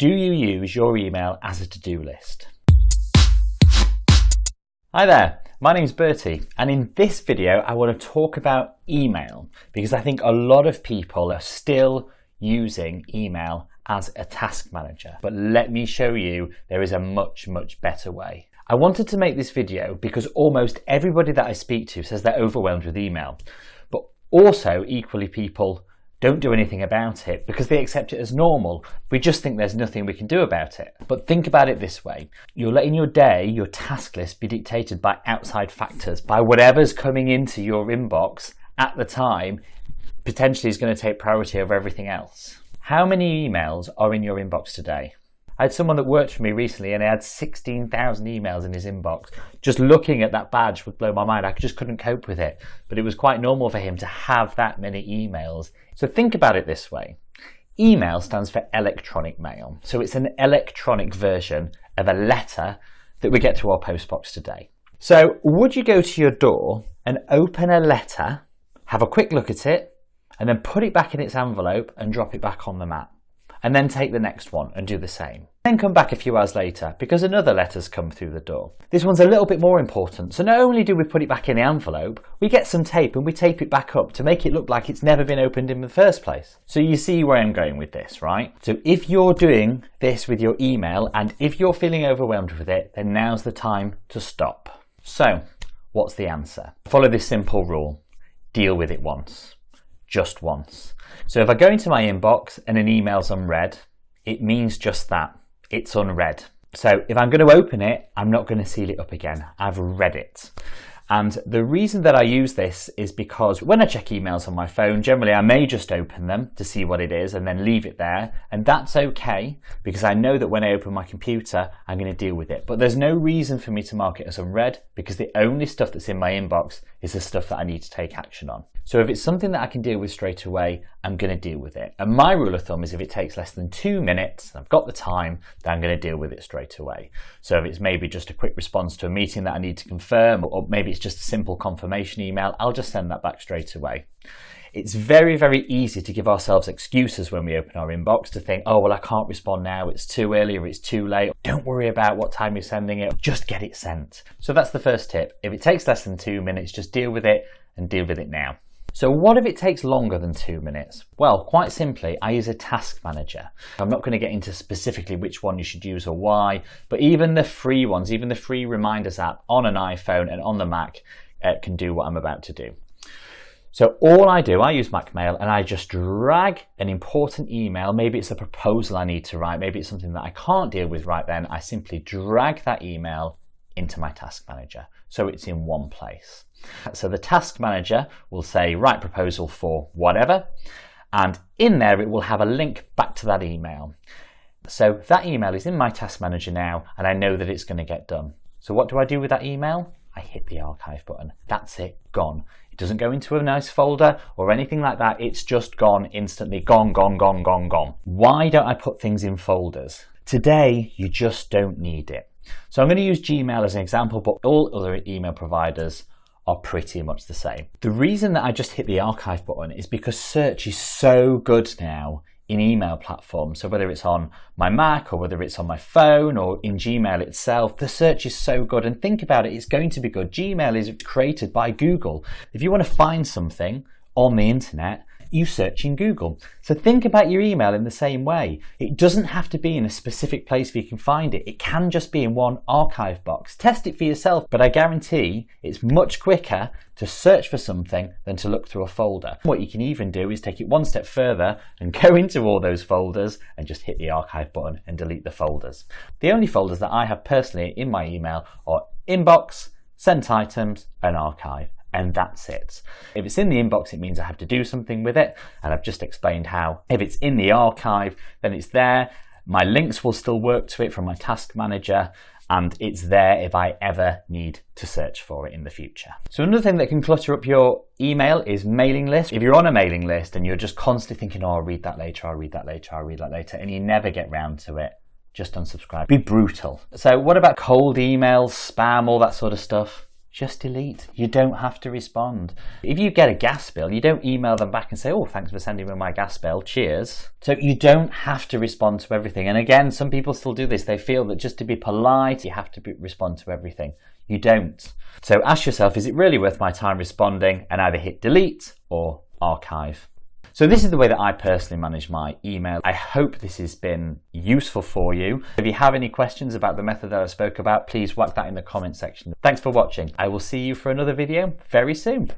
Do you use your email as a to-do list? Hi there, my name's Bertie, and in this video I want to talk about email because I think a lot of people are still using email as a task manager. But let me show you there is a much better way. I wanted to make this video because almost everybody that I speak to says they're overwhelmed with email, but also equally people don't do anything about it because they accept it as normal. We just think there's nothing we can do about it. But think about it this way. You're letting your day, your task list be dictated by outside factors, by whatever's coming into your inbox at the time, potentially is going to take priority over everything else. How many emails are in your inbox today? I had someone that worked for me recently and he had 16,000 emails in his inbox. Just looking at that badge would blow my mind. I just couldn't cope with it. But it was quite normal for him to have that many emails. So think about it this way. Email stands for electronic mail. So it's an electronic version of a letter that we get to our postbox today. So would you go to your door and open a letter, have a quick look at it, and then put it back in its envelope and drop it back on the mat? And then take the next one and do the same. Then come back a few hours later because another letter's come through the door. This one's a little bit more important. So not only do we put it back in the envelope, we get some tape and we tape it back up to make it look like it's never been opened in the first place. So you see where I'm going with this, right? So if you're doing this with your email and if you're feeling overwhelmed with it, then now's the time to stop. So what's the answer? Follow this simple rule. Deal with it once. Just once. So if I go into my inbox and an email's unread, it means just that. It's unread. So if I'm going to open it, I'm not going to seal it up again. I've read it. And the reason that I use this is because when I check emails on my phone, generally I may just open them to see what it is and then leave it there. And that's okay because I know that when I open my computer, I'm going to deal with it. But there's no reason for me to mark it as unread because the only stuff that's in my inbox is the stuff that I need to take action on. So if it's something that I can deal with straight away, I'm going to deal with it. And my rule of thumb is if it takes less than 2 minutes and I've got the time, then I'm going to deal with it straight away. So if it's maybe just a quick response to a meeting that I need to confirm, or maybe it's just a simple confirmation email, I'll just send that back straight away. It's very easy to give ourselves excuses when we open our inbox to think, oh, well, I can't respond now. It's too early or it's too late. Don't worry about what time you're sending it. Just get it sent. So that's the first tip. If it takes less than 2 minutes, just deal with it and deal with it now. So what if it takes longer than 2 minutes? Well, quite simply, I use a task manager. I'm not going to get into specifically which one you should use or why, but even the free ones, even the free reminders app on an iPhone and on the Mac can do what I'm about to do. So all I do, I use MacMail and I just drag an important email. Maybe it's a proposal I need to write. Maybe it's something that I can't deal with right then. I simply drag that email into my task manager. So it's in one place. So the task manager will say, write proposal for whatever. And in there, it will have a link back to that email. So that email is in my task manager now, and I know that it's going to get done. So what do I do with that email? I hit the archive button. That's it, gone. It doesn't go into a nice folder or anything like that. It's just gone instantly. Gone. Why don't I put things in folders? Today, you just don't need it. So I'm going to use Gmail as an example, but all other email providers are pretty much the same. The reason that I just hit the archive button is because search is so good now in email platforms. So whether it's on my Mac or whether it's on my phone or in Gmail itself, the search is so good. And think about it, it's going to be good. Gmail is created by Google. If you want to find something on the internet, you search in Google. So think about your email in the same way. It doesn't have to be in a specific place where you can find it. It can just be in one archive box. Test it for yourself, but I guarantee it's much quicker to search for something than to look through a folder. What you can even do is take it one step further and go into all those folders and just hit the archive button and delete the folders. The only folders that I have personally in my email are inbox, sent items, and archive. And that's it. If it's in the inbox, it means I have to do something with it. And I've just explained how. If it's in the archive, then it's there. My links will still work to it from my task manager. And it's there if I ever need to search for it in the future. So another thing that can clutter up your email is mailing list. If you're on a mailing list and you're just constantly thinking, oh, I'll read that later, and you never get round to it, just unsubscribe. Be brutal. So what about cold emails, spam, all that sort of stuff? just delete. You don't have to respond. If you get a gas bill, you don't email them back and say, oh, thanks for sending me my gas bill, cheers. So you don't have to respond to everything. And again, some people still do this. They feel that just to be polite, you have to respond to everything. You don't. So ask yourself, is it really worth my time responding? And either hit delete or archive. So this is the way that I personally manage my email. I hope this has been useful for you. If you have any questions about the method that I spoke about, please whack that in the comment section. Thanks for watching. I will see you for another video very soon.